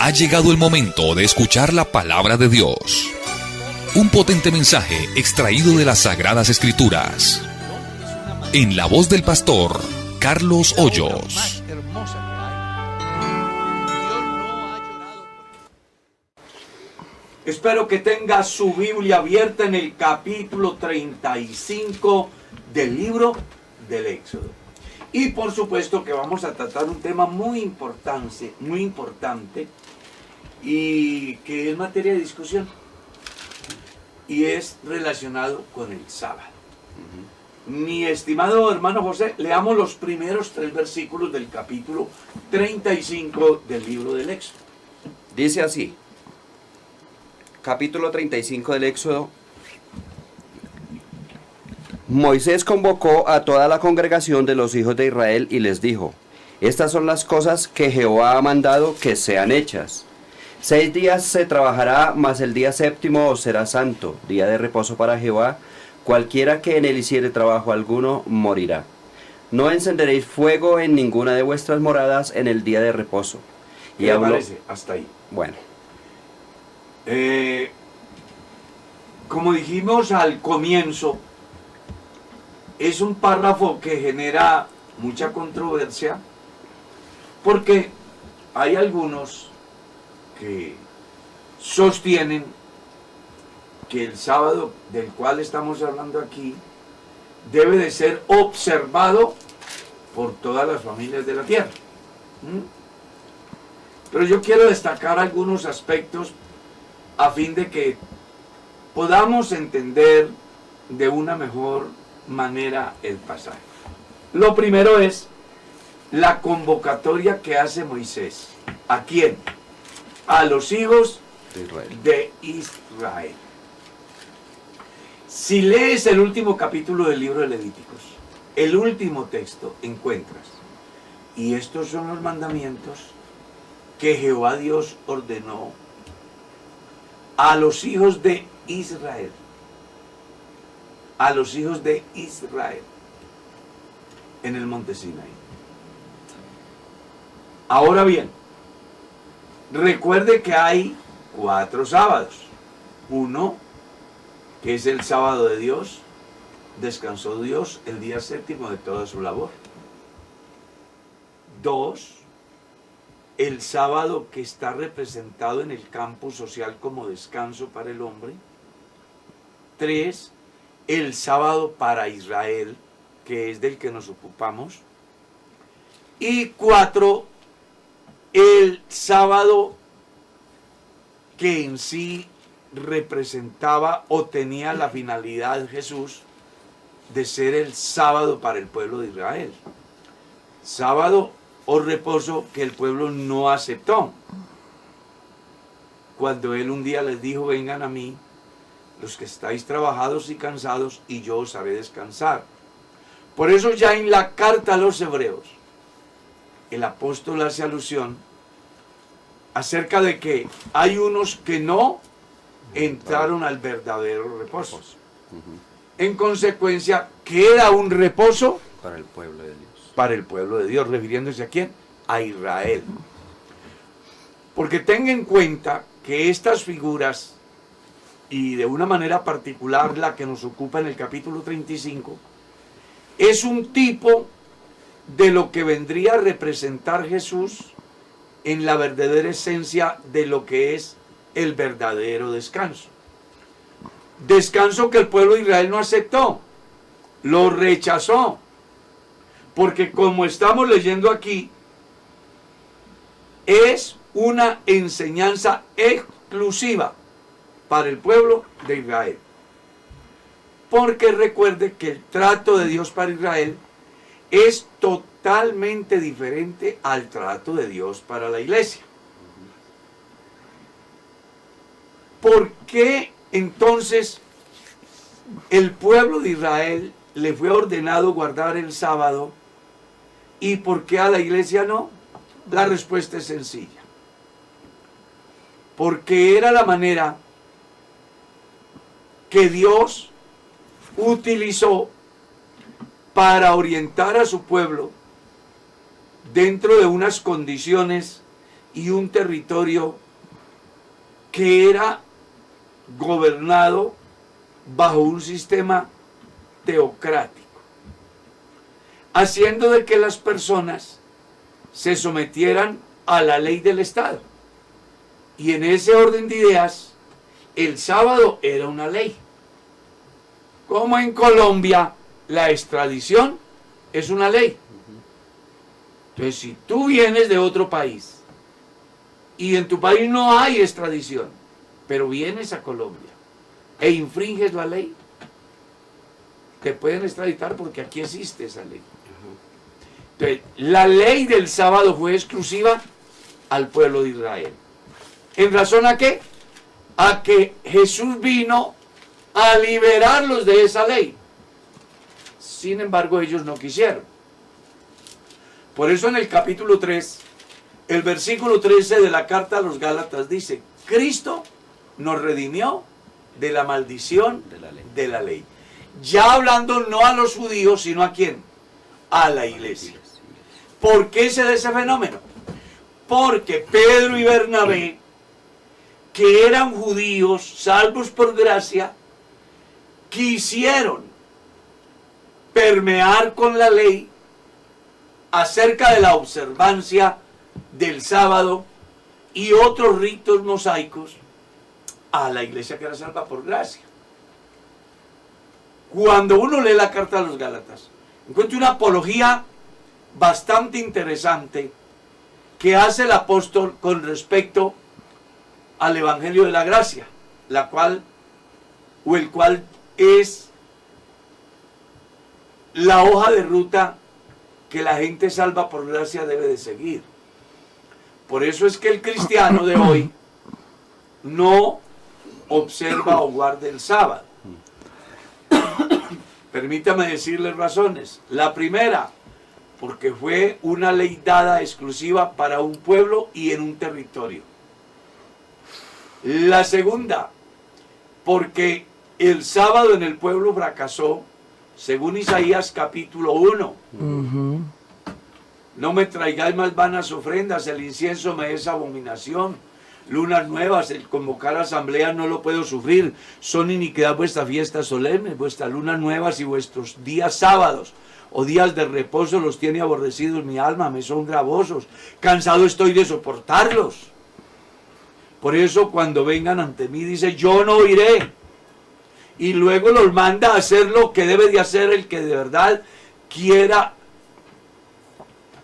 Ha llegado el momento de escuchar la palabra de Dios. Un potente mensaje extraído de las Sagradas Escrituras. En la voz del pastor Carlos Hoyos. Espero que tenga su Biblia abierta en el capítulo 35 del libro del Éxodo. Y por supuesto que vamos a tratar un tema muy importante y que es materia de discusión. Y es relacionado con el sábado. Mi estimado hermano José, leamos los primeros 3 versículos del capítulo 35 del libro del Éxodo. Dice así, capítulo 35 del Éxodo. Moisés convocó a toda la congregación de los hijos de Israel y les dijo: estas son las cosas que Jehová ha mandado que sean hechas. 6 días se trabajará, mas el día séptimo os será santo, día de reposo para Jehová. Cualquiera que en él hiciere trabajo alguno morirá. No encenderéis fuego en ninguna de vuestras moradas en el día de reposo. ¿Qué le parece? Hasta ahí. Bueno. Como dijimos al comienzo, es un párrafo que genera mucha controversia porque hay algunos que sostienen que el sábado del cual estamos hablando aquí debe de ser observado por todas las familias de la tierra. Pero yo quiero destacar algunos aspectos a fin de que podamos entender de una mejor manera el pasaje. Lo primero es la convocatoria que hace Moisés. ¿A quién? A los hijos de Israel. Si lees el último capítulo del libro de Levíticos, el último texto, encuentras: y estos son los mandamientos que Jehová Dios ordenó a los hijos de Israel. A los hijos de Israel en el monte Sinaí. Ahora bien, recuerde que hay 4 sábados. Uno, que es el sábado de Dios, descansó Dios el día séptimo de toda su labor. 2, el sábado que está representado en el campo social como descanso para el hombre. 3, el sábado para Israel, que es del que nos ocupamos. Y 4, el sábado que en sí representaba o tenía la finalidad de Jesús de ser el sábado para el pueblo de Israel. Sábado o reposo que el pueblo no aceptó. Cuando él un día les dijo: vengan a mí los que estáis trabajados y cansados, y yo os haré descansar. Por eso ya en la carta a los Hebreos, el apóstol hace alusión acerca de que hay unos que no entraron al verdadero reposo. En consecuencia, queda un reposo para el pueblo de Dios. Para el pueblo de Dios, refiriéndose a ¿quién? A Israel. Porque tenga en cuenta que estas figuras, y de una manera particular la que nos ocupa en el capítulo 35, es un tipo de lo que vendría a representar Jesús en la verdadera esencia de lo que es el verdadero descanso. Descanso que el pueblo de Israel no aceptó, lo rechazó, porque como estamos leyendo aquí, es una enseñanza exclusiva para el pueblo de Israel. Porque recuerde que el trato de Dios para Israel es totalmente diferente al trato de Dios para la iglesia. ¿Por qué entonces el pueblo de Israel le fue ordenado guardar el sábado y por qué a la iglesia no? La respuesta es sencilla. Porque era la manera que Dios utilizó para orientar a su pueblo dentro de unas condiciones y un territorio que era gobernado bajo un sistema teocrático, haciendo de que las personas se sometieran a la ley del Estado. Y en ese orden de ideas, el sábado era una ley. Como en Colombia, la extradición es una ley. Entonces, si tú vienes de otro país y en tu país no hay extradición, pero vienes a Colombia e infringes la ley, te pueden extraditar porque aquí existe esa ley. Entonces, la ley del sábado fue exclusiva al pueblo de Israel. ¿En razón a qué? A que Jesús vino a liberarlos de esa ley. Sin embargo, ellos no quisieron. Por eso en el capítulo 3, el versículo 13 de la carta a los Gálatas dice: Cristo nos redimió de la maldición de la ley. Ya hablando no a los judíos, sino ¿a quién? A la iglesia. ¿Por qué se da ese fenómeno? Porque Pedro y Bernabé, que eran judíos salvos por gracia, quisieron permear con la ley acerca de la observancia del sábado y otros ritos mosaicos a la iglesia que era salva por gracia. Cuando uno lee la carta a los Gálatas, encuentra una apología bastante interesante que hace el apóstol con respecto al Evangelio de la Gracia, el cual es la hoja de ruta que la gente salva por gracia debe de seguir. Por eso es que el cristiano de hoy no observa o guarda el sábado. Permítame decirles razones. La primera, porque fue una ley dada exclusiva para un pueblo y en un territorio. La segunda, porque el sábado en el pueblo fracasó, según Isaías capítulo 1. No me traigáis más vanas ofrendas, el incienso me es abominación. Lunas nuevas, el convocar asambleas no lo puedo sufrir. Son iniquidad vuestras fiestas solemnes, vuestras lunas nuevas y vuestros días sábados o días de reposo los tiene aborrecidos mi alma, me son gravosos. Cansado estoy de soportarlos. Por eso cuando vengan ante mí dice, yo no iré. Y luego los manda a hacer lo que debe de hacer el que de verdad quiera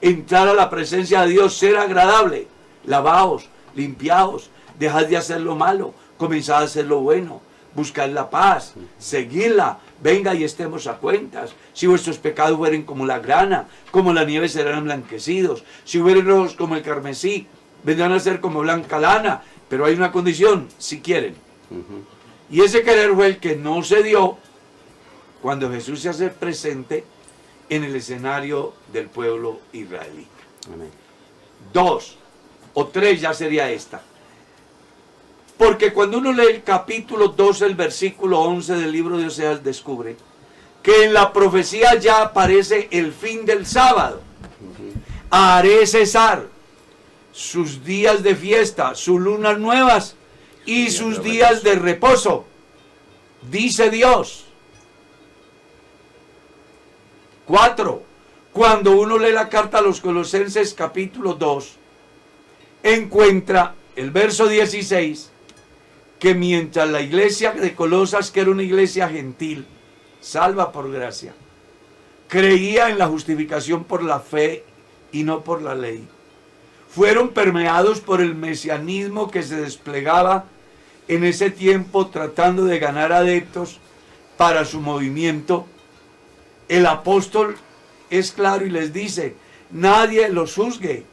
entrar a la presencia de Dios, ser agradable. Lavaos, limpiaos, dejad de hacer lo malo, comenzad a hacer lo bueno, buscad la paz, seguidla, venga y estemos a cuentas. Si vuestros pecados fueren como la grana, como la nieve serán emblanquecidos. Si fueren rojos como el carmesí, vendrán a ser como blanca lana. Pero hay una condición, si quieren. Y ese querer fue el que no se dio cuando Jesús se hace presente en el escenario del pueblo israelita. Amén. 2 o 3 ya sería esta. Porque cuando uno lee el capítulo 12, el versículo 11 del libro de Oseas, descubre que en la profecía ya aparece el fin del sábado. Haré cesar sus días de fiesta, sus lunas nuevas y sus días de reposo, dice Dios. 4. Cuando uno lee la carta a los Colosenses capítulo 2, encuentra el verso 16, que mientras la iglesia de Colosas, que era una iglesia gentil, salva por gracia, creía en la justificación por la fe y no por la ley, fueron permeados por el mesianismo que se desplegaba en ese tiempo tratando de ganar adeptos para su movimiento. El apóstol es claro y les dice, nadie los juzgue,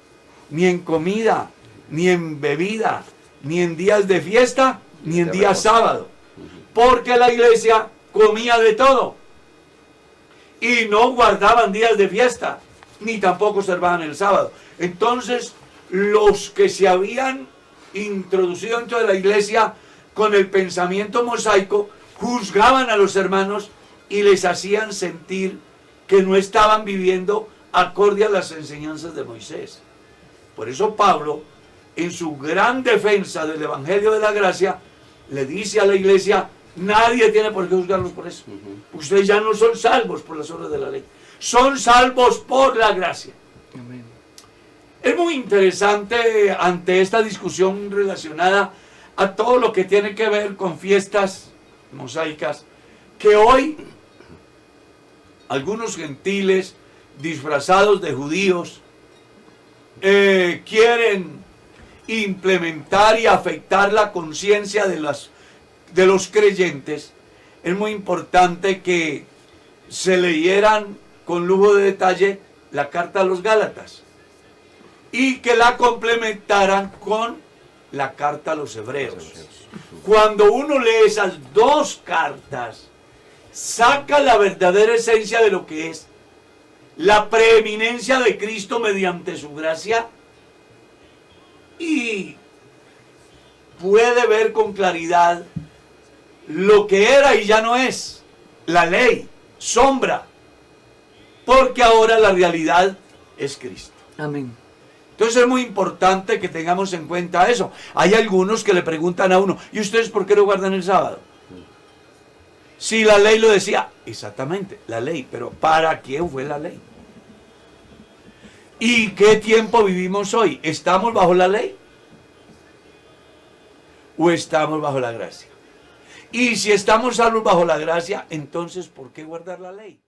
ni en comida, ni en bebida, ni en días de fiesta, ni en días sábado, porque la iglesia comía de todo y no guardaban días de fiesta, ni tampoco observaban el sábado. Entonces, los que se habían introducido dentro de la iglesia con el pensamiento mosaico, juzgaban a los hermanos y les hacían sentir que no estaban viviendo acorde a las enseñanzas de Moisés. Por eso Pablo, en su gran defensa del Evangelio de la Gracia, le dice a la iglesia, nadie tiene por qué juzgarlos por eso. Ustedes ya no son salvos por las obras de la ley, son salvos por la gracia. Amén. Es muy interesante ante esta discusión relacionada a todo lo que tiene que ver con fiestas mosaicas, que hoy algunos gentiles disfrazados de judíos quieren implementar y afectar la conciencia de los creyentes. Es muy importante que se leyeran con lujo de detalle la carta a los Gálatas y que la complementaran con la carta a los Hebreos. Cuando uno lee esas dos cartas, saca la verdadera esencia de lo que es la preeminencia de Cristo mediante su gracia y puede ver con claridad lo que era y ya no es la ley, sombra, porque ahora la realidad es Cristo. Amén. Entonces es muy importante que tengamos en cuenta eso. Hay algunos que le preguntan a uno, ¿y ustedes por qué no guardan el sábado? Si la ley lo decía, exactamente, la ley, pero ¿para quién fue la ley? ¿Y qué tiempo vivimos hoy? ¿Estamos bajo la ley? ¿O estamos bajo la gracia? Y si estamos salvos bajo la gracia, entonces ¿por qué guardar la ley?